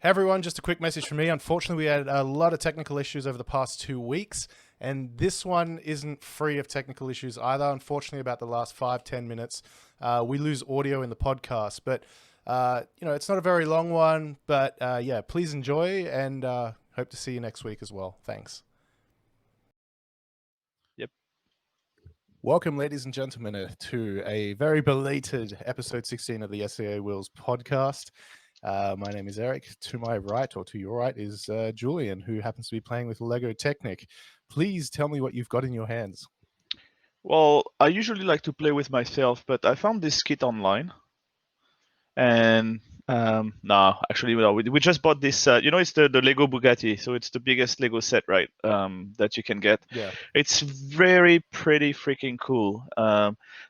Hey everyone, just a quick message from me. Unfortunately, we had a lot of technical issues over the past 2 weeks, and this one isn't free of technical issues either. Unfortunately, about the last 5-10 minutes, we lose audio in the podcast. But it's not a very long one. But yeah, please enjoy, and hope to see you next week as well. Thanks. Yep. Welcome, ladies and gentlemen, to a very belated episode 16 of the SAA Wheels podcast. My name is Eric. To my right, or to your right, is Julian, who happens to be playing with Lego Technic. Please tell me what you've got in your hands. Well, I usually like to play with myself, but I found this kit online. And no, actually, no, we just bought this. It's the Lego Bugatti, so it's the biggest Lego set, right? That you can get. Yeah. It's very pretty freaking cool.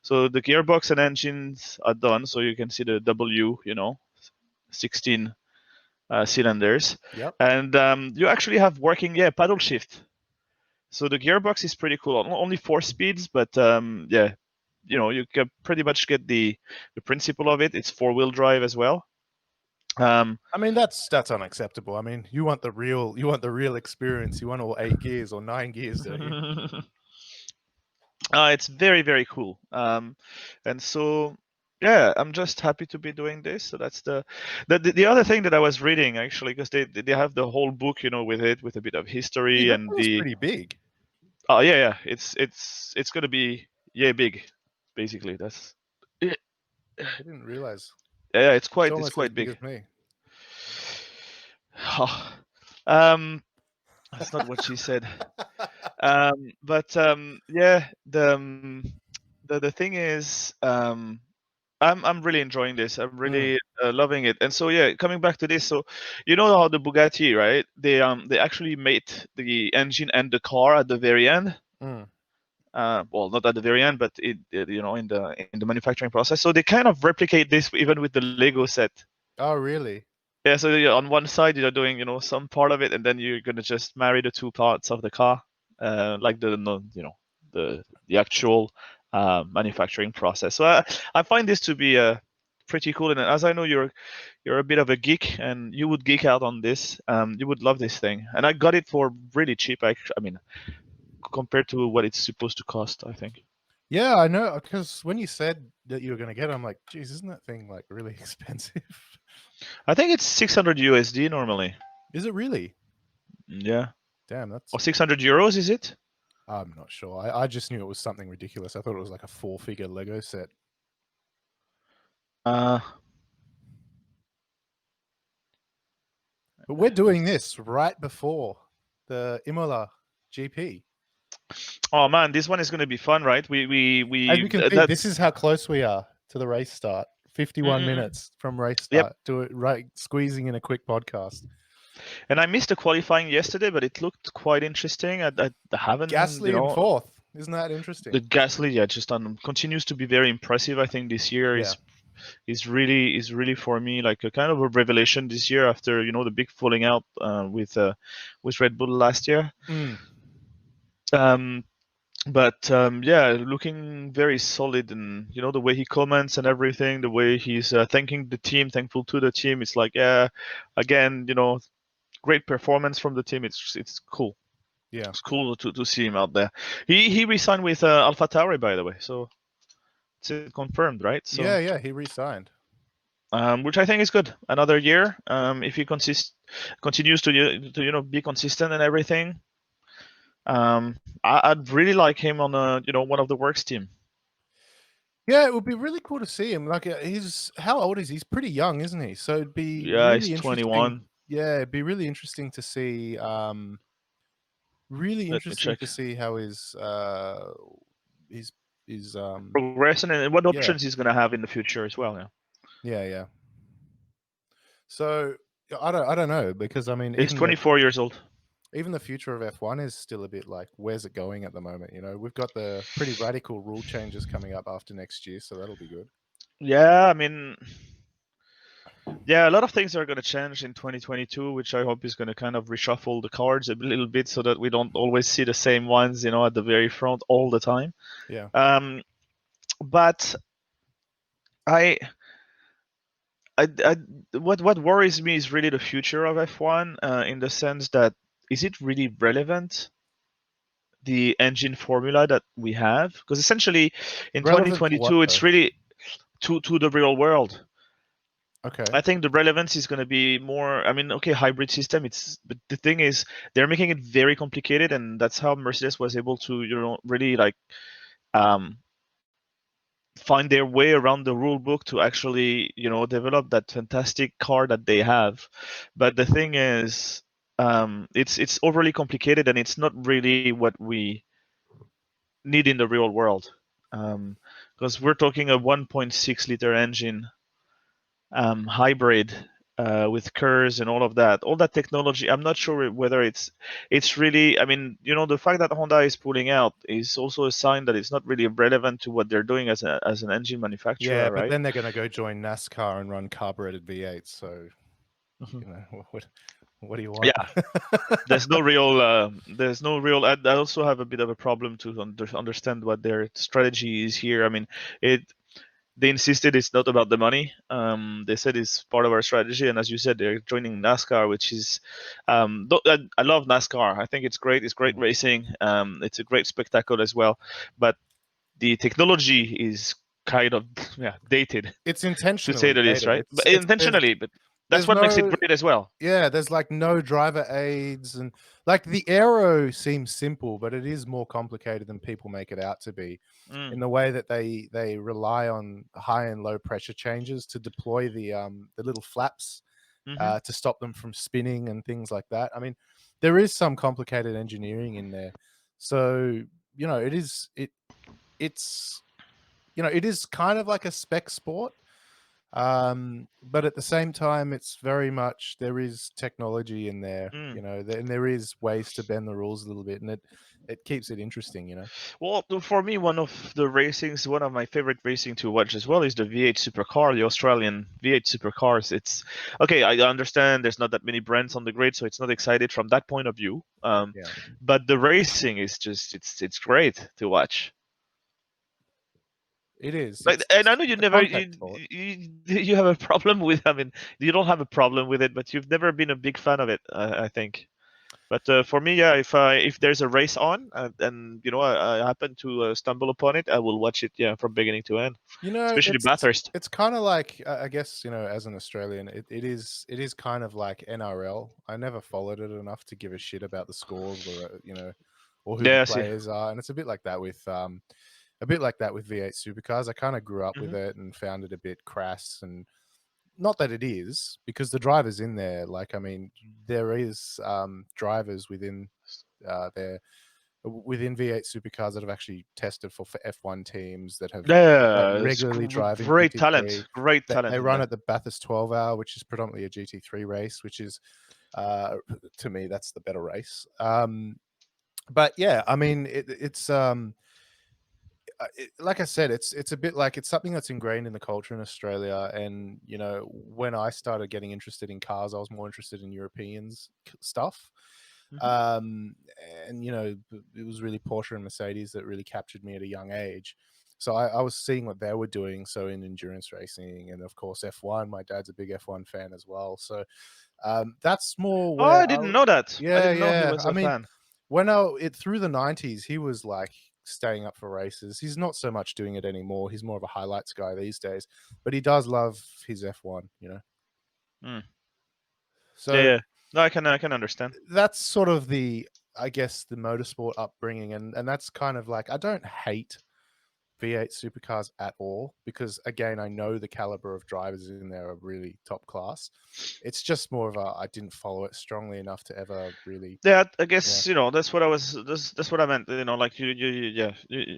So the gearbox and engines are done, so you can see the W, 16 cylinders. Yep. And you actually have working, paddle shift. So the gearbox is pretty cool. Only 4 speeds, but you can pretty much get the principle of it. It's 4-wheel drive as well. I mean, that's unacceptable. I mean, you want the real experience. You want all 8 gears or 9 gears, don't you? It's very, very cool. And so yeah, I'm just happy to be doing this. So that's the other thing that I was reading, actually, because they have the whole book, with it, with a bit of history That and was pretty big. Oh yeah. It's gonna be big, basically. That's I didn't realize. yeah, it's It's quite almost as big big. as me. That's not what she said. But yeah, the thing is, I'm really enjoying this. I'm really loving it. And so yeah, coming back to this, so you know how the Bugatti, right? They actually made the engine and the car at the very end. Well, not at the very end, but in the manufacturing process. So they kind of replicate this even with the Lego set. Oh, really? Yeah. So on one side you're doing some part of it, and then you're gonna just marry the two parts of the car, like the actual manufacturing process. So I find this to be pretty cool. And as I know you're a bit of a geek, and you would geek out on this. You would love this thing, and I got it for really cheap. I mean, compared to what it's supposed to cost, I think. Yeah, I know, because when you said that you were going to get it, I'm like, geez, isn't that thing like really expensive? I think it's 600 USD normally. Is it really? Yeah. Damn, that's... Or 600 euros, is it? I'm not sure. I just knew it was something ridiculous. I thought it was like a 4-figure Lego set. But we're doing this right before the Imola GP. Oh man, this one is going to be fun, right? As you can see, this is how close we are to the race start. 51 minutes from race start to it, right, squeezing in a quick podcast. And I missed the qualifying yesterday, but it looked quite interesting. I haven't, Gasly in 4th. Isn't that interesting? The Gasly, just continues to be very impressive. I think this year is really for me like a kind of a revelation this year after the big falling out with Red Bull last year. But yeah, looking very solid, and the way he comments and everything, the way he's thanking the team, thankful to the team. It's like, yeah, again, great performance from the team. It's cool. Yeah, it's cool to see him out there. He re-signed with AlphaTauri, by the way, so it's confirmed, right? So yeah, he re-signed. Which I think is good. Another year, if he continues to be consistent and everything. I'd really like him on one of the works team. Yeah, it would be really cool to see him. Like, how old is he? He's pretty young, isn't he? So it'd be really he's 21. Yeah, it'd be really interesting to see. Really interesting to see how his progression and what options he's gonna have in the future as well. Yeah. So I don't know, because I mean, he's 24 years old. Even the future of F1 is still a bit like, where's it going at the moment? We've got the pretty radical rule changes coming up after next year, so that'll be good. Yeah, I mean, yeah, a lot of things are going to change in 2022, which I hope is going to kind of reshuffle the cards a little bit so that we don't always see the same ones, at the very front all the time. Yeah. But what worries me is really the future of F1, in the sense that, is it really relevant, the engine formula that we have? Because essentially in Relevant to what 2022 it's though? really to the real world. Okay. I think the relevance is going to be more. I mean, okay, hybrid system. But the thing is, they're making it very complicated, and that's how Mercedes was able to, really like, um, find their way around the rule book to actually, develop that fantastic car that they have. But the thing is, it's overly complicated, and it's not really what we need in the real world. Because we're talking a 1.6 liter engine, hybrid, with curves and all that technology. I'm not sure whether it's really. I mean, the fact that Honda is pulling out is also a sign that it's not really relevant to what they're doing as an engine Yeah, manufacturer, but right? then they're going to go join NASCAR and run carbureted V8. So Mhm. what do you want? Yeah, there's no real. I also have a bit of a problem to understand what their strategy is here. I mean, it they insisted it's not about the money. They said it's part of our strategy, and as you said, they're joining NASCAR, which is, I love NASCAR. I think it's great. It's great Mm. racing. It's a great spectacle as well. But the technology is kind of, yeah, dated, It's to say intentionally the least, dated. right? But It's intentionally, but that's there's what makes it no great as well. yeah, there's like no driver aids, and like the aero seems simple, but it is more complicated than people make it out to be, Mm, in the way that they rely on high and low pressure changes to deploy the little flaps, hmm to stop them from spinning and things like that. I mean, there is some complicated engineering in there. So, it's it is kind of like a spec sport. But at the same time, it's very much there is technology in there, mm. and there is ways to bend the rules a little bit, and it keeps it interesting. Well, for me, one of my favorite racing to watch as well is the V8 Supercar, the Australian V8 Supercars. It's okay. I understand there's not that many brands on the grid, so it's not excited from that point of view. Yeah, But the racing is just it's great to watch. it is. Like, It's and I know a contact sport. you have a problem with. I mean, you don't have a problem with it, but you've never been a big fan of it. I think. But for me, yeah, if there's a race on, and I happen to stumble upon it, I will watch it, yeah, from beginning to end, especially It's Bathurst. it's kind of like, I guess, as an Australian, it is kind of like NRL. I never followed it enough to give a shit about the scores, or who the Yeah, I see. players are, and it's a bit like that with V8 Supercars. I kind of grew up with hmm it and found it a bit crass, and not that it is, because the drivers in there, like, I mean, there is drivers their within V8 supercars that have actually tested for F1 teams, that have Yeah, it's regularly drive in great GT3. talent, great They talent in run there. at the Bathurst 12 hour, which is predominantly a GT3 race, which is, uh, to me, that's the better race. But yeah, I mean, like I said, it's a bit like, it's something that's ingrained in the culture in Australia. And when I started getting interested in cars, I was more interested in Europeans stuff. hmm Um, and it was really Porsche and Mercedes that really captured me at a young age. So I was seeing what they were doing. So in endurance racing, and of course F1. My dad's a big F1 fan as well. So that's more Oh, where I didn't know that. I yeah, didn't know he yeah. was I a mean, fan. through the 90s, he was like staying up for races. He's not so much doing it anymore. He's more of a highlights guy these days, but he does love his F1. Mm. Yeah, So yeah. No, I can understand. that's sort of I guess, the motorsport upbringing, and that's kind of like, I don't hate V8 supercars at all, because again, I know the caliber of drivers in there are really top class. It's just more of a, I didn't follow it strongly enough to ever really. Yeah, I Yeah. guess that's what I was. That's what I meant. Like yeah.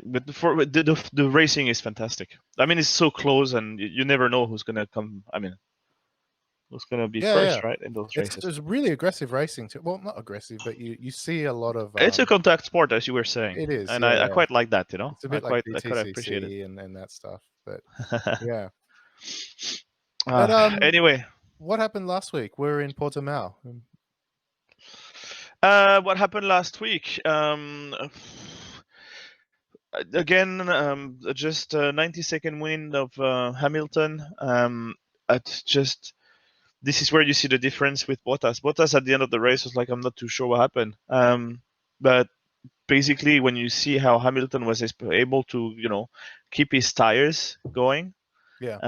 But for the racing is fantastic. I mean, it's so close, and you never know who's gonna come. I mean, who's gonna be Yeah, yeah. first, right, in those races. It's really aggressive racing too. Well, not aggressive, but you see a lot of It's a contact sport, as you were saying, it is, and yeah, I yeah. quite like that. It's a I bit like quite appreciate it. GTCC and that stuff. But yeah. But Anyway, what happened last week? We're in Portimao. what happened last week? Again, just a 90-second win of Hamilton. it's just this is where you see the difference with Bottas. Bottas at the end of the race was like, I'm not too sure what happened. But basically, when you see how Hamilton was able to, keep his tires going, Yeah.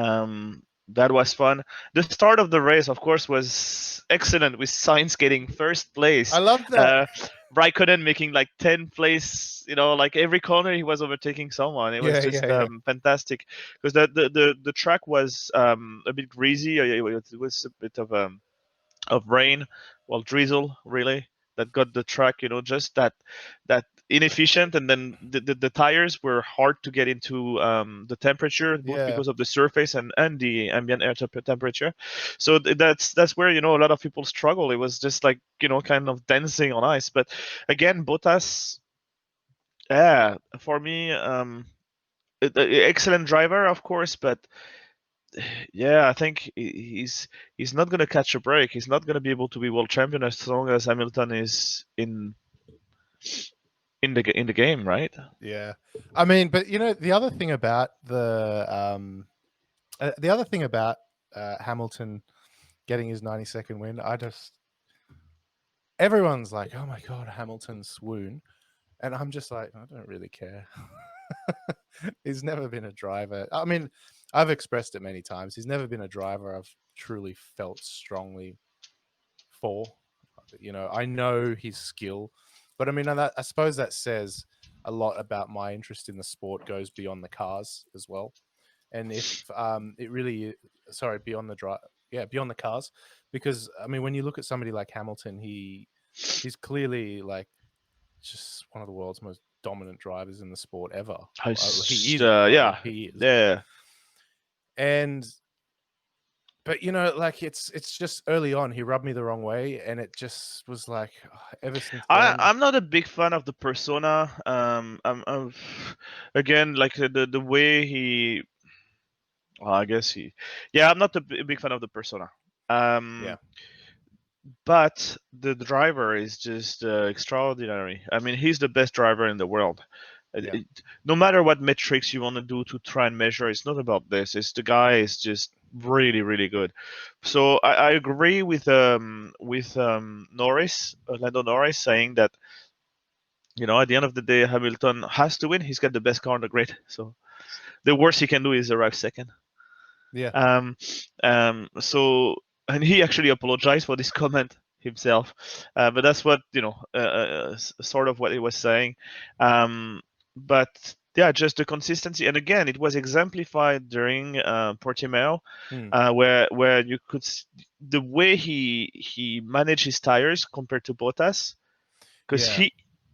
that was fun. The start of the race, of course, was excellent with Sainz getting first place. I love that. Raikkonen making like 10th place, like every corner he was overtaking someone. It was Yeah, just yeah, yeah. fantastic because the track was a bit greasy. It was a bit of rain, well, drizzle really, that got the track, just that inefficient, and then the tires were hard to get into the temperature, both Yeah. because of the surface and the ambient air temperature. So that's where a lot of people struggle. It was just like kind of dancing on ice. But again, Bottas, yeah, for me, excellent driver, of course, but yeah, I think he's not going to catch a break. He's not going to be able to be world champion as long as Hamilton is in the game, right? Yeah. I mean, but the other thing about the other thing about Hamilton getting his 90-second win, everyone's like, "Oh my god, Hamilton swoon," and I'm just like, I don't really care. He's never been a driver. I mean, I've expressed it many times. He's never been a driver I've truly felt strongly for. I know his skill, but I mean, I suppose that says a lot about my interest in the sport goes beyond the cars as well. And if it really, sorry, beyond the drive, yeah, beyond the cars, because I mean, when you look at somebody like Hamilton, he's clearly like just one of the world's most dominant drivers in the sport ever. He is, not Yeah, he is, yeah. and but like it's just early on he rubbed me the wrong way, and it just was like ever since then. I'm not a big fan of the persona. Again, like the way he. Well, I guess he. Yeah, I'm not a big fan of the persona. Yeah, But the driver is just extraordinary. I mean, he's the best driver in the world. yeah, No matter what metrics you want to do to try and measure, it's not about this. It's the guy is just really, really good. So I agree with Norris, Lando Norris, saying that at the end of the day, Hamilton has to win. He's got the best car on the grid. So the worst he can do is arrive second. yeah. Um, so, and he actually apologized for this comment himself, but that's what sort of what he was saying. But yeah, just the consistency, and again, it was exemplified during Portimao, Hmm. where you could the way he managed his tires compared to Bottas, because Yeah,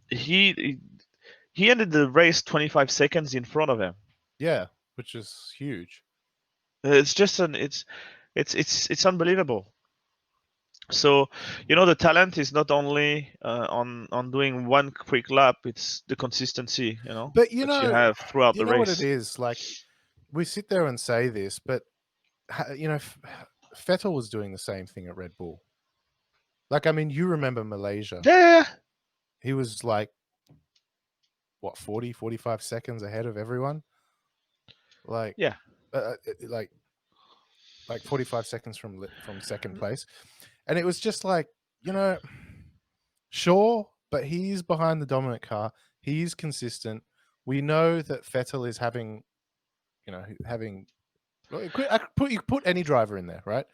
he ended the race 25 seconds in front of him. yeah, which is huge. It's just it's unbelievable. So the talent is not only on doing one quick lap; it's the consistency But that you have throughout you the know what it race. is like. We sit there and say this, but Vettel was doing the same thing at Red Bull. Like, I mean, you remember Malaysia? Yeah, He was like what 45 seconds ahead of everyone. Like, yeah. uh, like 45 seconds from second place, and it was just like sure, but he's behind the dominant car. He's consistent. We know that Vettel is having having I you could put any driver in there, right?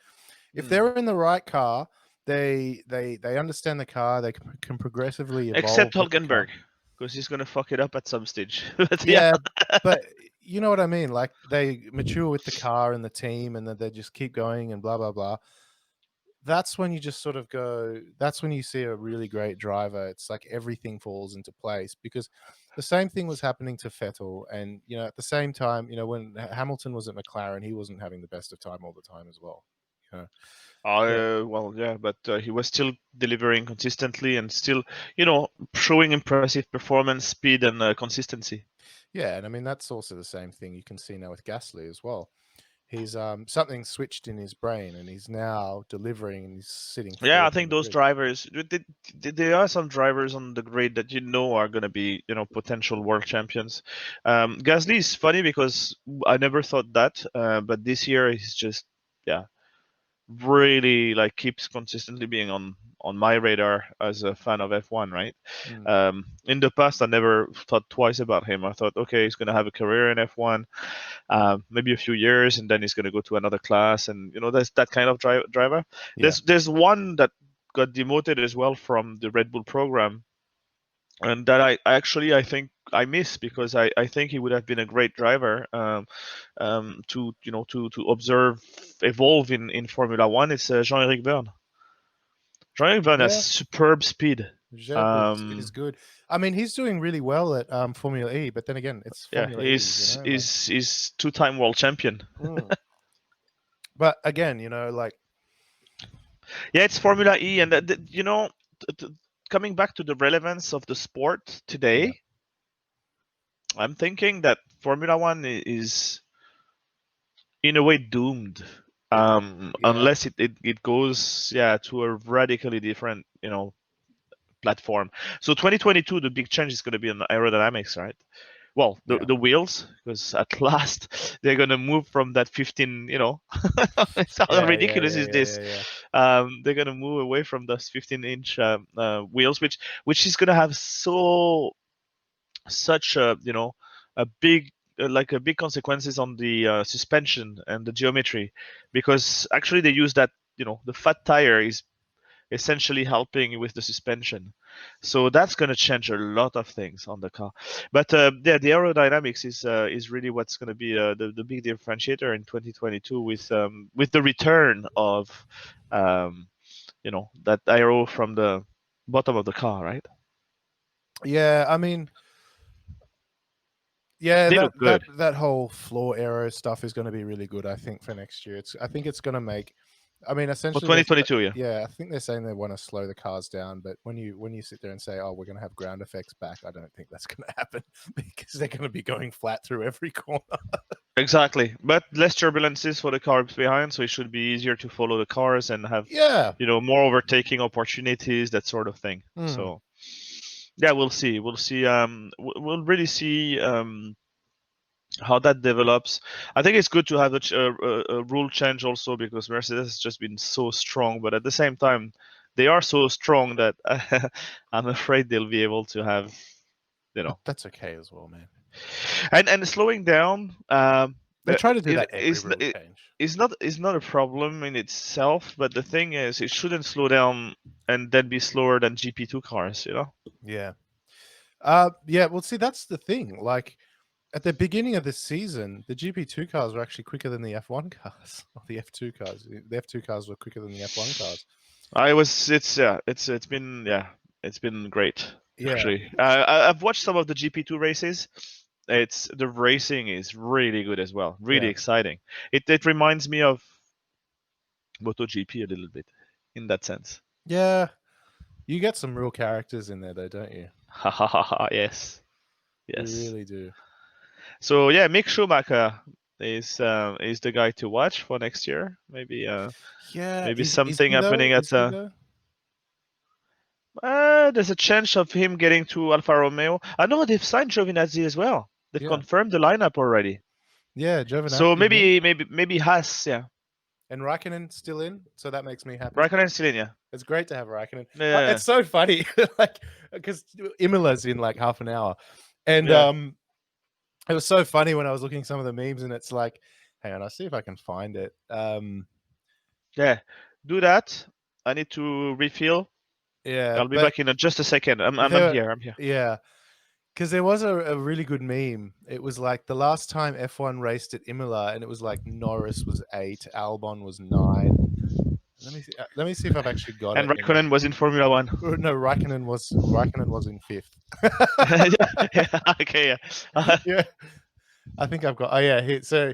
If Mm. they're in the right car, they understand the car. They can progressively evolve Except with the car. Hulkenberg, because he's gonna fuck it up at some stage. But yeah, Yeah, but you know what I mean. Like they mature with the car and the team, and then they just keep going and blah blah blah. That's when you just sort of go. That's when you see a really great driver. It's like everything falls into place because the same thing was happening to Vettel, and at the same time, when Hamilton was at McLaren, he wasn't having the best of time all the time as well. You know, so well, yeah, but he was still delivering consistently and still, showing impressive performance, speed, and consistency. yeah, and I mean that's also the same thing you can see now with Gasly as well. He's something switched in his brain, and he's now delivering, and he's sitting Yeah, I fourth on think the those grid. drivers, there are some drivers on the grid that are going to be, potential world champions. Gasly is funny because I never thought that, but this year he's just, yeah, really like keeps consistently being on my radar as a fan of F1, right? In the past, I never thought twice about him. I thought, okay, he's going to have a career in F1, maybe a few years, and then he's going to go to another class, and there's that kind of driver. Yeah. There's one that got demoted as well from the Red Bull program, and that I think I miss, because I think he would have been a great driver, to to observe evolve in Formula One. It's Jean-Eric Byrne. Jean-Eric Byrne has Yeah. superb speed. Jeb is good. I mean, he's doing really well at Formula E, but then again, it's Yeah, Formula E, he's two-time world champion. But again, like, yeah, it's Formula E, and coming back to the relevance of the sport today, I'm thinking that Formula One is in a way doomed, unless it goes to a radically different platform. So 2022, the big change is going to be on aerodynamics, right? Well, the wheels, because at last they're going to move from that 15. How ridiculous is this? They're going to move away from those 15-inch wheels, which is going to have such a big a big consequences on the suspension and the geometry, because actually they use that the fat tire is essentially helping with the suspension, so that's going to change a lot of things on the car. But the aerodynamics is really what's going to be the big differentiator in 2022 with the return of that aero from the bottom of the car, right? Yeah, I mean, yeah, They look good. that whole floor aero stuff is going to be really good, I think, for next year. I think it's going to make. I mean, For essentially, 2022, yeah, I think they're saying they want to slow the cars down, but when you sit there and say, "Oh, we're going to have ground effects back," I don't think that's going to happen, because they're going to be going flat through every corner. Exactly, but less turbulences for the cars behind, so it should be easier to follow the cars and have more overtaking opportunities, that sort of thing. So yeah, we'll see. We'll really see how that develops. I think it's good to have a rule change also, because Mercedes has just been so strong, but at the same time, they are so strong that I'm afraid they'll be able to have, That's okay as well, man. And slowing down. They try to do that every rule change. Is not a problem in itself, but the thing is, it shouldn't slow down and then be slower than GP2 cars, Yeah. Yeah. Well, see, that's the thing. Like, at the beginning of the season, the GP2 cars were actually quicker than the F1 cars, or the F2 cars. The F2 cars were quicker than the F1 cars. It's been great. Yeah. Actually, I've watched some of the GP2 races. The racing is really good as well. Really exciting. It reminds me of MotoGP a little bit in that sense. Yeah. You get some real characters in there, though, don't you? Ha ha ha ha! Yes. You really do. So yeah, Mick Schumacher is the guy to watch for next year. Maybe maybe something happening at there's a chance of him getting to Alfa Romeo. I know they've signed Giovinazzi as well. They've confirmed the lineup already. Yeah, Giovinazzi. So maybe Haas, yeah. And Raikkonen still in, so that makes me happy. Raikkonen still in, yeah. It's great to have Raikkonen. Yeah. It's so funny, like, because Imola's in like half an hour, and it was so funny when I was looking at some of the memes, and it's like, hang on, I'll see if I can find it. Yeah, do that. I need to refill. Yeah, I'll be back in just a second. I'm here. Yeah, because there was a really good meme. It was like the last time F1 raced at Imola, and it was like Norris was 8, Albon was 9. Let me see if I've actually got it. And Raikkonen was in Formula 1. No, Raikkonen was in 5th. Okay, yeah. Yeah. I think I've got. Oh yeah, here. So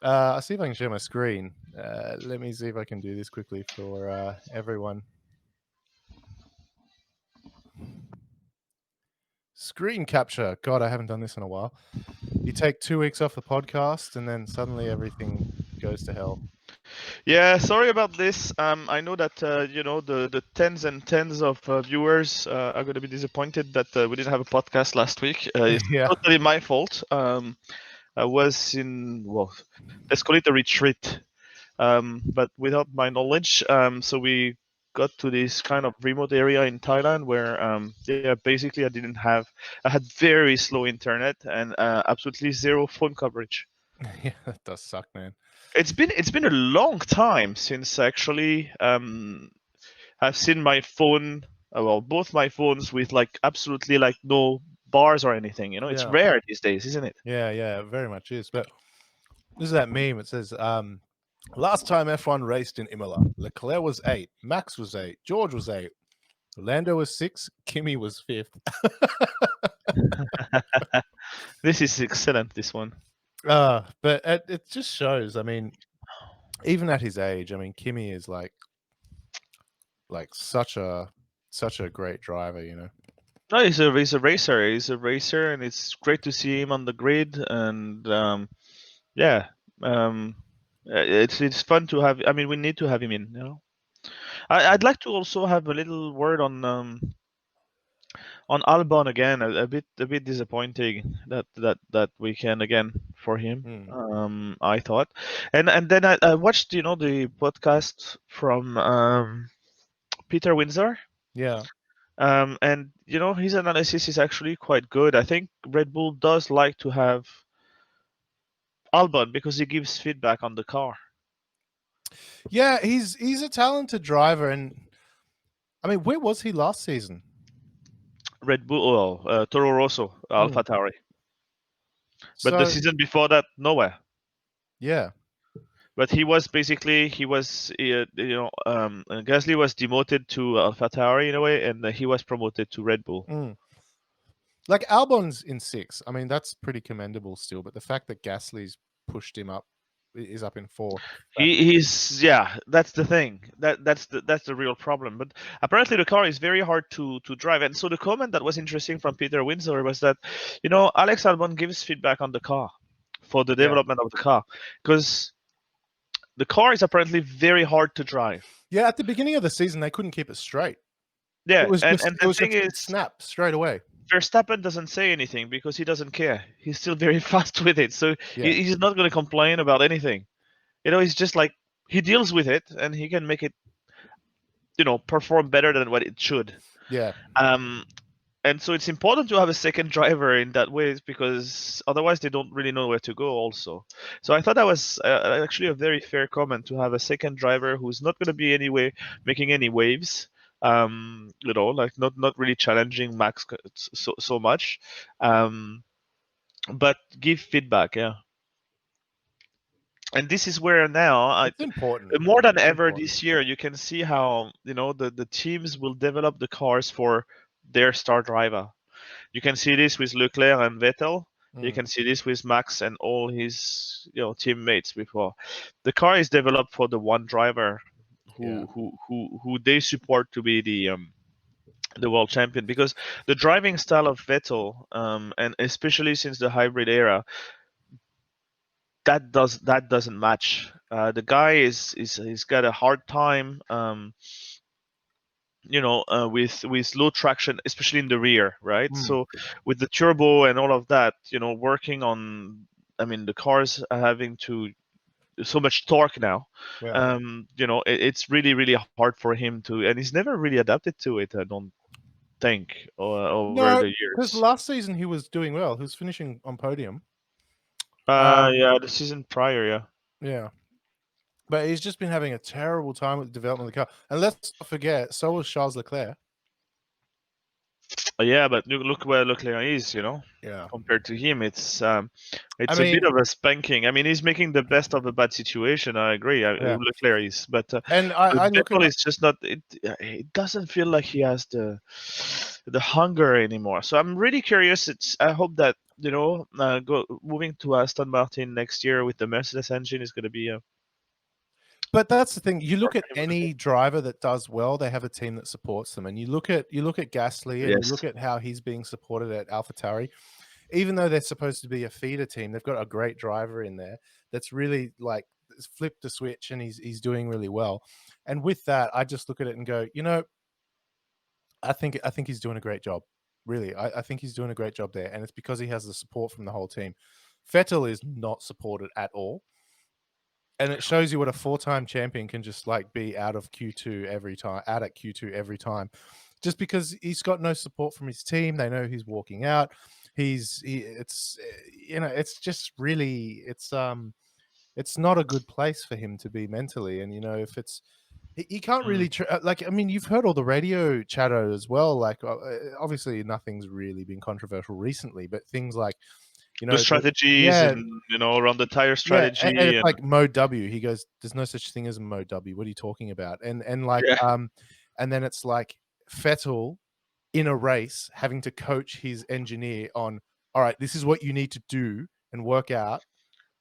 I'll see if I can share my screen. Let me see if I can do this quickly for everyone. Screen capture. God, I haven't done this in a while. You take 2 weeks off the podcast, and then suddenly everything goes to hell. Yeah, sorry about this. I know that the tens and tens of viewers are going to be disappointed that we didn't have a podcast last week. It's totally my fault. I was in, let's call it a retreat. but without my knowledge. So we got to this kind of remote area in Thailand where, yeah, basically I had very slow internet and absolutely zero phone coverage. Yeah, that does suck, man. It's been a long time since actually I've seen my phone, well, both my phones with like absolutely like no bars or anything. It's Yeah, rare these days, isn't it? yeah, it very much is. But this is that meme. It says, last time F1 raced in Imola, Leclerc was 8, Max was 8, George was 8, Lando was 6, Kimi was 5th. This is excellent. This one. But it just shows. I mean, even at his age, I mean, Kimi is like such a great driver, you know. No, he's a racer. He's a racer, and it's great to see him on the grid. And yeah, um, it's fun to have. I mean, we need to have him in. I'd like to also have a little word on Albon again. A bit disappointing that weekend again for him. Mm, I thought, and then I watched the podcast from Peter Windsor. yeah, And his analysis is actually quite good. I think Red Bull does like to have Albon because he gives feedback on the car. yeah. He's a talented driver, and I mean, where was he last season? Red Bull, well, Toro Rosso, Mm. Alpha Tauri. But the So season before that, nowhere. yeah, But Gasly was demoted to Alpha Tauri in a way, and he was promoted to Red Bull. mm. Like Albon's in 6. I mean, that's pretty commendable still. But the fact that Gasly's pushed him up is up in 4. Yeah, that's the thing. That's the real problem. But apparently the car is very hard to drive. And so the comment that was interesting from Peter Windsor was that, Alex Albon gives feedback on the car for the Yeah, development of the car because the car is apparently very hard to drive. yeah. At the beginning of the season, they couldn't keep it straight. Yeah, and It the was thing just is, snap straight away. Verstappen doesn't say anything because he doesn't care. He's still very fast with it, so Yeah, he's not going to complain about anything. He's just like he deals with it and he can make it perform better than what it should. yeah. Um, and so it's important to have a second driver in that way because otherwise they don't really know where to go. Also, so I thought that was actually a very fair comment to have a second driver who's not going to be anyway making any waves. Like not really challenging Max so much, but give feedback. Yeah, and this is where now It's important. more than It's ever important. this year you can see how the teams will develop the cars for their star driver. You can see this with Leclerc and Vettel. You Mm, can see this with Max and all his teammates before. The car is developed for the one driver yeah. who they support to be the world champion because the driving style of Vettel, and especially since the hybrid era, that doesn't match. The guy is he's got a hard time, with low traction, especially in the rear, right? Mm, So with the turbo and all of that, working on, I mean, the cars are having to so much torque now. yeah. It's really really hard for him to, and he's never really adapted to it. I don't think over No, the because years. last season he was doing well. He was finishing on podium. Yeah, the season prior, yeah. Yeah. But he's just been having a terrible time with the development of the car. And let's not forget, so was Charles Leclerc. Yeah, but look where Leclerc is, Yeah. compared to him. It's I it's a bit mean, of a spanking. I mean, he's making the best of a bad situation. I agree. yeah. Leclerc is, And but I look at Vettel is just not. It doesn't feel like he has the hunger anymore. So I'm really curious. I hope that moving to Aston Martin next year with the Mercedes engine is going to be a but that's the thing. You look for at him as well. any driver that does well, they have a team that supports them. And you look at Gasly and you Yes. look at how he's being supported at AlphaTauri. Even though they're supposed to be a feeder team, they've got a great driver in there that's really like flipped the switch and he's doing really well. And with that, I just look at it and go, I think he's doing a great job. Really, I think he's doing a great job there, and it's because he has the support from the whole team. Vettel is not supported at all, And it shows you what a 4-time champion can just like be out of Q2 every time, out at Q2 every time, just because he's got no support from his team. They know he's walking out. It's it's just really it's not a good place for him to be mentally. And if it's he can't Mm. really like, I mean, you've heard all the radio chatter as well. Like, obviously, nothing's really been controversial recently, but things like, The strategies yeah, and around the tire yeah, and strategy it's and like Mode W. He goes, "There's no such thing as Mode W. What are you talking about?" And like, yeah. and then it's like Vettel in a race having to coach his engineer on, all right, this is what you need to do and work out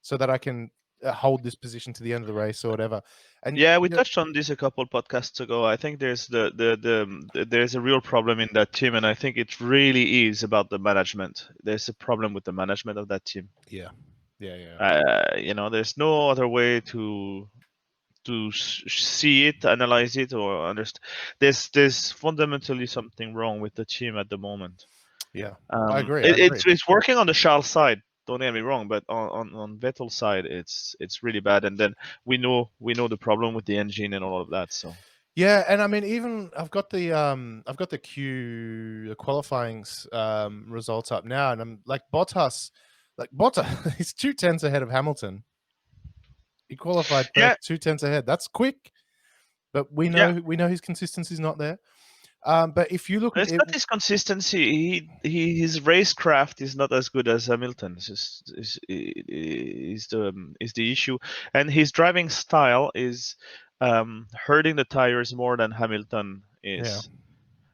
so that I can hold this position to the end of the race or whatever. And Yeah, we touched on this a couple podcasts ago. I think there's there's a real problem in that team, and I think it really is about the management. There's a problem with the management of that team. yeah, yeah. There's no other way to see it, analyze it, or understand. There's fundamentally something wrong with the team at the moment. Yeah, I agree. I agree. It's working on the Charles side. Don't get me wrong, but on Vettel's side, it's really bad. And then we know the problem with the engine and all of that. So Yeah, and I mean, even I've got the qualifying results up now, and I'm like Bottas, he's 2 tenths ahead of Hamilton. He qualified first, yeah, 2 tenths ahead. That's quick, but yeah. we know his consistency's not there. But if you look at It's it, not his consistency. His racecraft is not as good as Hamilton's. Is the issue, and his driving style is hurting the tires more than Hamilton yeah, is.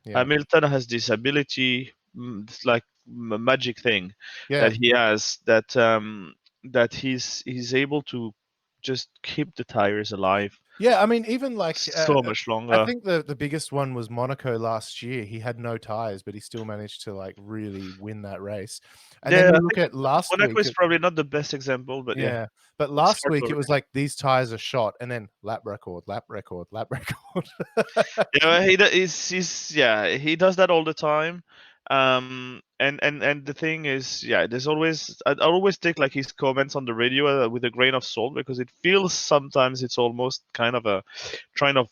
yeah, Hamilton has this ability, it's like a magic thing yeah, that he has that he's able to just keep the tires alive yeah. I mean, even like so much I longer. think the biggest one was Monaco last year. He had no tires, but he still managed to like really win that race. And then Yeah, you I look think at last Monaco week. is probably not the best example, but yeah, Yeah, but it's last hard to week it was overcome. like these tires are shot, and then lap record, lap record, lap record. Yeah, he does that all the time. And the thing is, yeah, there's always I always take like his comments on the radio with a grain of salt because it feels sometimes it's almost kind of a trying of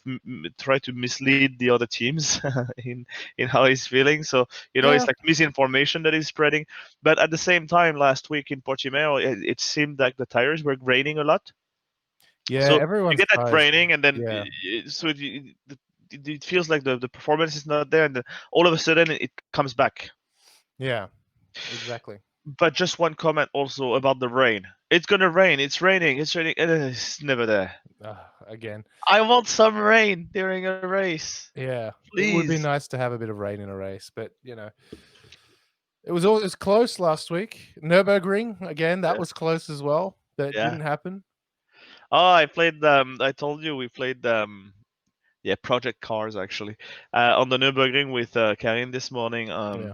try to mislead the other teams in how he's feeling. So Yeah, it's like misinformation that he's spreading. But at the same time, last week in Portimao, it seemed like the tires were graining a lot. yeah, So you everyone's get that tires. graining, and then Yeah, so it feels like the performance is not there, and then all of a sudden it comes back. yeah, exactly. But just one comment also about the rain. It's gonna rain. It's raining. It's raining, and it's never there. Again, I want some rain during a race, yeah, it would be please. nice to have a bit of rain in a race, but it was close last week. Nürburgring again, that Yeah, was close as well, but it yeah. didn't happen. Oh, I played. I told you we played. Yeah, Project Cars actually on the Nürburgring with Karin this morning. Yeah,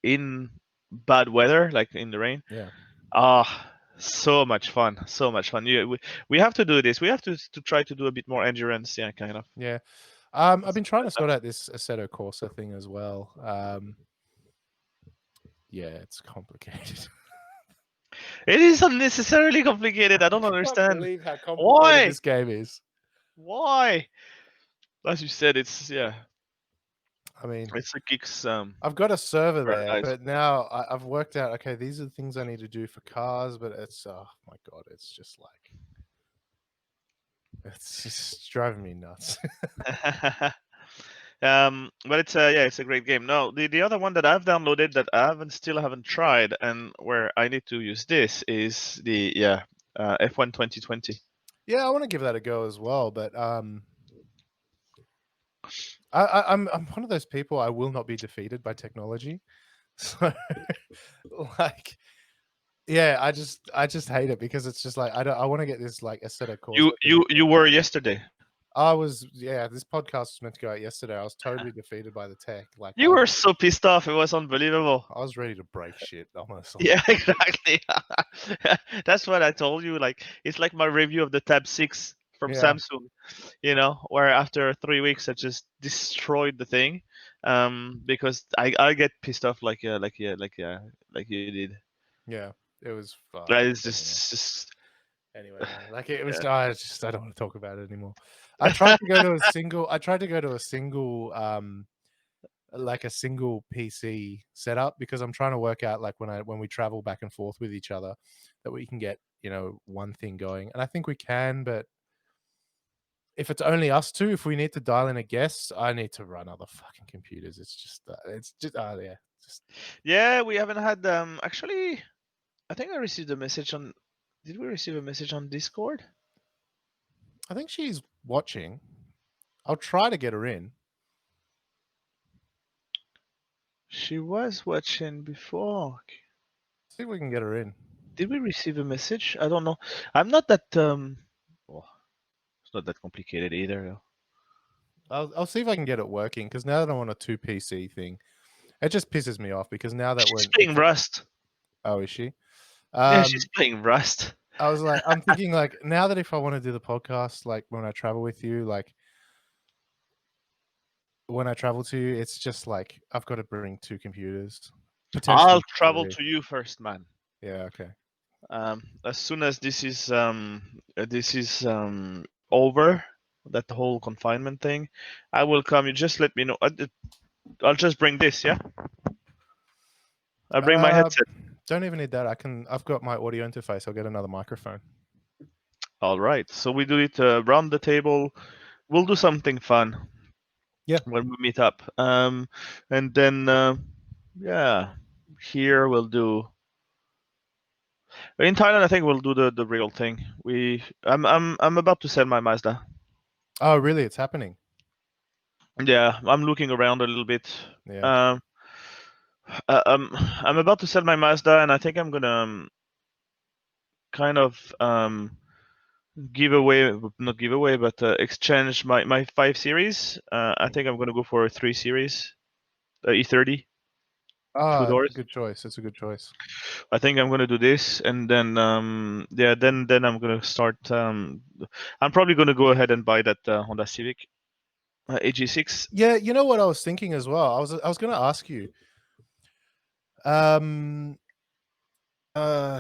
In bad weather, like in the rain. yeah, So much fun, so much fun. We have to do this. We have to try to do a bit more endurance. Yeah, kind of. yeah. I've been trying to sort out this Assetto Corsa thing as well. Yeah, it's complicated. It is unnecessarily complicated. I don't I can't understand believe how complicated why. this game is. Why? As you said, it's yeah, I mean, it's a geek's I've got a server there, paradise. but now I've worked out, okay, these are the things I need to do for cars, but it's, oh my God, it's just like, it's just driving me nuts. But it's yeah, it's a great game. No, the other one that I've downloaded that I haven't tried, and where I need to use this is the F1 2020. Yeah, I want to give that a go as well, but I'm one of those people, I will not be defeated by technology. So like, yeah, I just hate it because it's just like I want to get this like Assetto Corsa You thing. you you were yesterday. This podcast was meant to go out yesterday. I was totally defeated by the tech. Like You were so pissed off. It was unbelievable. I was ready to break shit, honestly. Yeah, exactly. That's what I told you. Like it's like my review of the Tab 6 from Yeah, Samsung. Where after 3 weeks I just destroyed the thing, because I get pissed off like you did. yeah, it was fucked. That is But, yeah. just Anyway, man, like it was. I don't want to talk about it anymore. I tried to go to a single. Like a single PC setup because I'm trying to work out like when we travel back and forth with each other that we can get one thing going, and I think we can. But if it's only us two, if we need to dial in a guest, I need to run other fucking computers. It's just yeah, just Yeah, we haven't had actually. I think I received a message on. Did we receive a message on Discord? I think she's watching. I'll try to get her in. She was watching before. See if we can get her in. Did we receive a message? I don't know. I'm not that oh, it's not that complicated either. I'll see if I can get it working because now that I'm on a 2 PC thing, it just pisses me off because now that She's playing Rust. Oh, is she? Yeah, she's playing Rust. I was like, I'm thinking like now that if I want to do the podcast, like when I travel with you, like when I travel to you, it's just like I've got to bring 2 computers. I'll travel to you first, man. Yeah, okay. As soon as this is over, that whole confinement thing, I will come. You just let me know. I'll just bring this, yeah. I'll bring my headset. Don't even need that. I've got my audio interface. I'll get another microphone. All right. So we do it around the table. We'll do something fun. Yeah. When we meet up. And then yeah, here we'll do. In Thailand, I think we'll do the real thing. I'm about to sell my Mazda. Oh, really? It's happening. Yeah, I'm looking around a little bit. Yeah. I'm about to sell my Mazda, and I think I'm gonna kind of give away, not give away, but exchange my 5 Series. I think I'm gonna go for a 3 Series, E30. 2 That's doors. a good choice. It's a good choice. I think I'm gonna do this, and then yeah, then I'm gonna start. I'm probably gonna go ahead and buy that Honda Civic AG6. Yeah, you know what I was thinking as well. I was gonna ask you.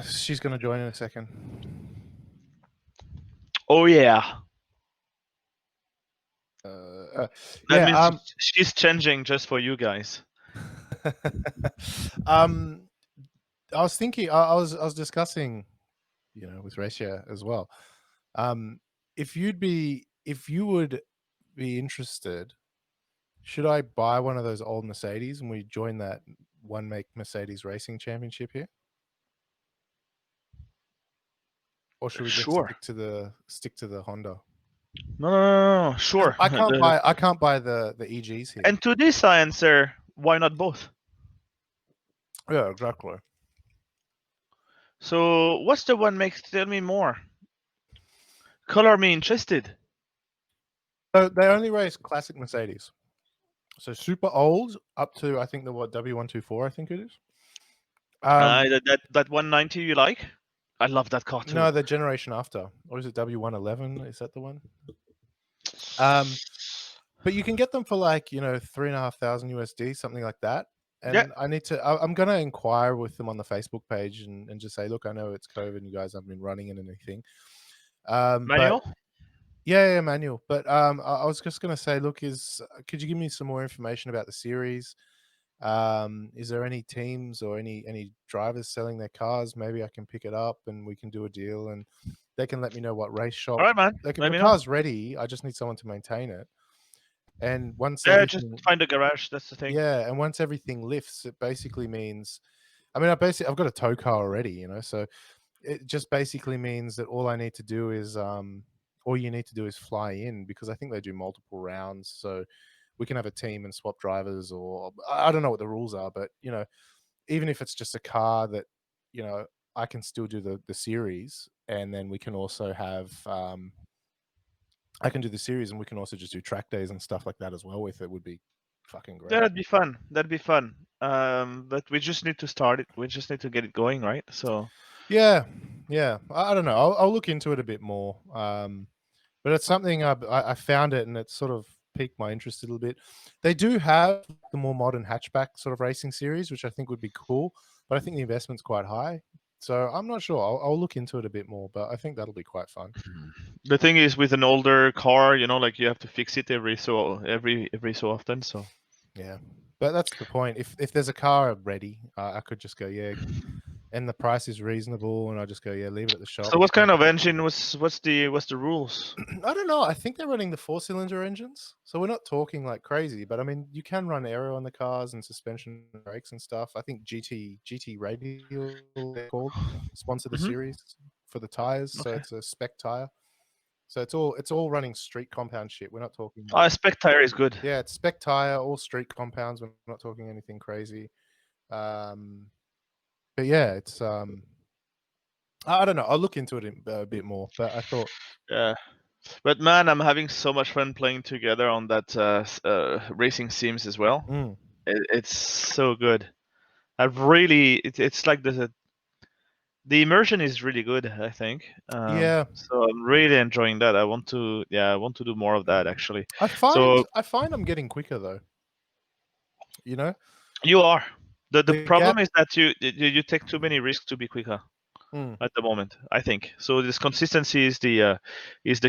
She's gonna join in a second. Oh yeah. That means she's changing just for you guys. I was thinking. I was discussing, with Racia as well. If you would be interested, should I buy one of those old Mercedes and we join that one make Mercedes racing championship here? Or should we just stick to the Honda? No, sure. I can't buy the EGs here. And to this I answer, why not both? Yeah, exactly. So what's the one makes tell me more? Color me interested. So they only race classic Mercedes. So super old up to I think the W124 I think it is. That 190 you like? I love that car too. No, the generation after. Or is it W111? Is that the one? But you can get them for like, $3,500 USD, something like that. And yeah. I'm going to inquire with them on the Facebook page and just say, look, I know it's COVID and you guys haven't been running in anything. Manual? But, yeah, manual. But I was just going to say, look, could you give me some more information about the series? Is there any teams or any drivers selling their cars? Maybe I can pick it up and we can do a deal and they can let me know what race shop. All right, man. The car's ready. I just need someone to maintain it. And once just find a garage. That's the thing. Yeah, and once everything lifts, it basically means, I mean, I've got a tow car already, so it just basically means that all you need to do is fly in because I think they do multiple rounds, so we can have a team and swap drivers, or I don't know what the rules are, but even if it's just a car that I can still do the series, and then we can also have I can do the series and we can also just do track days and stuff like that as well with it. Would be fucking great. Yeah, that'd be fun. But we just need to start it. We just need to get it going, right? So yeah. I don't know. I'll look into it a bit more. But it's something I found it and it sort of piqued my interest a little bit. They do have the more modern hatchback sort of racing series, which I think would be cool, but I think the investment's quite high. So I'm not sure. I'll look into it a bit more, but I think that'll be quite fun. The thing is, with an older car, like you have to fix it every so often. So Yeah, but that's the point. If there's a car ready, I could just go, yeah, and the price is reasonable, and I just go, yeah, leave it at the shop. what kind of engine what's the rules? I don't know. I think they're running the 4-cylinder engines, so we're not talking like crazy. But I mean, you can run aero on the cars and suspension brakes and stuff. I think GT Radial they're called sponsor the Hmm. series for the tires, so Okay. it's a spec tire. So it's all running street compound shit. We're not talking. Spec tire is good. Yeah, it's spec tire, all street compounds. We're not talking anything crazy. Um, but yeah, it's I don't know. I'll look into it a bit more. But I thought, Yeah. But man, I'm having so much fun playing together on that racing sims as well. mm, It's so good. It's like the immersion is really good, I think. yeah, So I'm really enjoying that. I want to do more of that actually. I find So I find I'm getting quicker though. You know, you are. The the problem gap. is that you take too many risks to be quicker Mm, at the moment, I think. So this consistency is the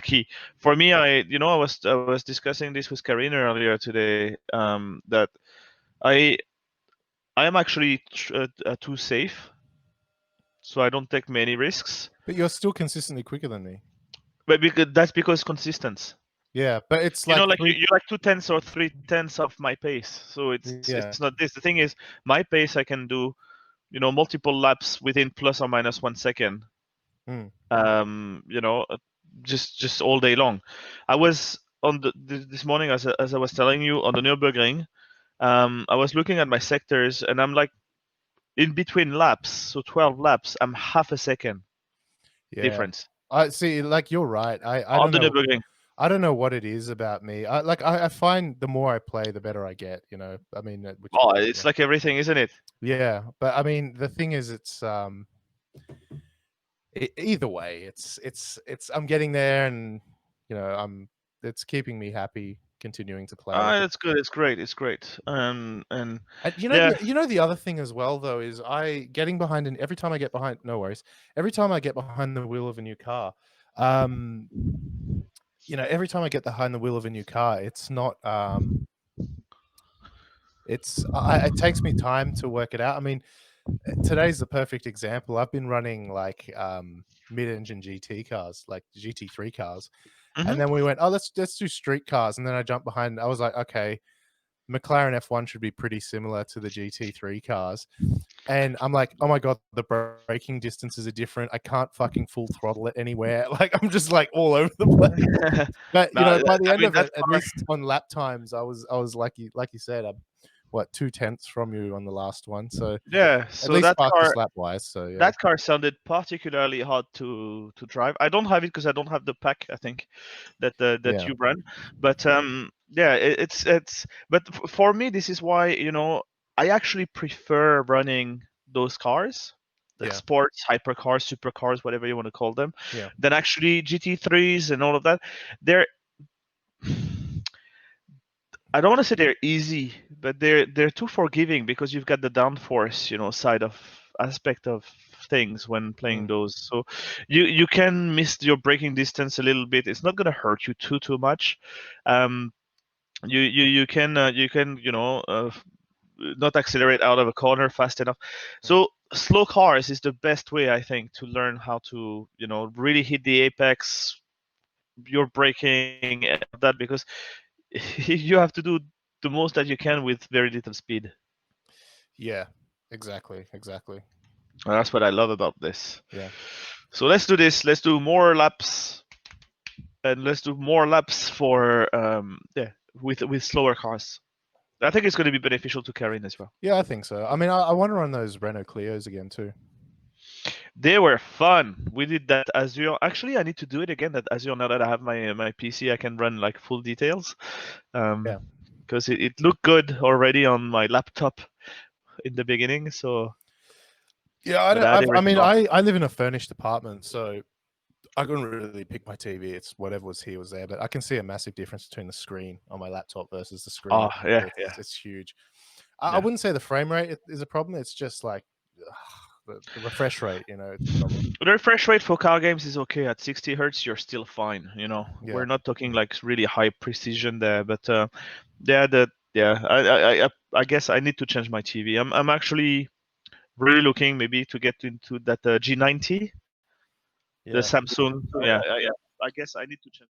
key. For me, I was discussing this with Karina earlier today, that I I am actually too safe, so I don't take many risks. but you're still consistently quicker than me. But that's because consistent. Yeah, but it's like Like three. you're like 2/10 or 3/10 of my pace. So it's Yeah. not this. The thing is, my pace I can do multiple laps within plus or minus 1 second. Mm, Um, you know, uh, just all day long. I was on this morning, as I was telling you, on the Nürburgring. I was looking at my sectors, and I'm like, in between laps, so 12 laps, I'm half a second yeah. difference I see. Like you're right. I on don't the know. Nürburgring. I don't know what it is about me. I find the more I play, the better I get. I mean, which Oh, it's like everything, isn't it? yeah. But I mean, the thing is, it's either way, it's I'm getting there, and I'm it's keeping me happy continuing to play. It's good. It's great. It's great. And And yeah. the other thing as well though is I getting behind, and every time I get behind, no worries. Every time I get behind the wheel of a new car, um, every time I get behind the wheel of a new car, it's not it takes me time to work it out. I mean, today's the perfect example. I've been running like mid-engine GT cars, like GT3 cars, and Hmm. then we went, oh, let's do street cars, and then I jumped behind. I was like, okay, McLaren F1 should be pretty similar to the GT3 cars. And I'm like, oh my god, the braking distances are different. I can't fucking full throttle it anywhere. Like I'm just like all over the place. But Now, by the I end mean, of that it, at car. least on lap times, I was like you said, I'm what 2/10 from you on the last one. So Yeah. at So least that car fastest lap wise. So yeah, that car sounded particularly hard to drive. I don't have it because I don't have the pack, I think, that yeah, you run. But yeah, it's. But for me, this is why I actually prefer running those cars, like yeah, sports, hypercars, supercars, whatever you want to call them, yeah, than actually GT3s and all of that. They're I don't want to say they're easy, but they're too forgiving because you've got the downforce, side of aspect of things when playing mm, those. So you can miss your braking distance a little bit. It's not gonna hurt you too much. Um, you can not accelerate out of a corner fast enough. mm. So slow cars is the best way, I think, to learn how to really hit the apex. Your braking and that, because you have to do the most that you can with very little speed. Yeah, exactly. And that's what I love about this. Yeah, So let's do this. Let's do more laps, and let's do more laps for with slower cars. I think it's going to be beneficial to Karin as well. yeah, I think so. I mean, I want to run those Renault Clios again too. They were fun. We did that Azure. Actually, I need to do it again. That Azure. Now that I have my PC, I can run like full details. Yeah. Because it looked good already on my laptop in the beginning. So, Yeah, but I had I everything mean, off. I live in a furnished apartment, so I couldn't really pick my TV. It's whatever was here was there, but I can see a massive difference between the screen on my laptop versus the screen. Oh yeah, It's yeah, it's huge. I yeah. wouldn't say the frame rate is a problem. It's just like ugh, the refresh rate, it's a problem. The refresh rate for car games is okay at 60 hertz. You're still fine. Yeah. We're not talking like really high precision there, but yeah, I guess I need to change my TV. I'm actually really looking maybe to get into that G90, the Yeah. Samsung. Yeah, I guess I need to change.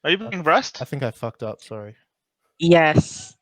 Are you playing Rust? I think I fucked up. Sorry. Yes.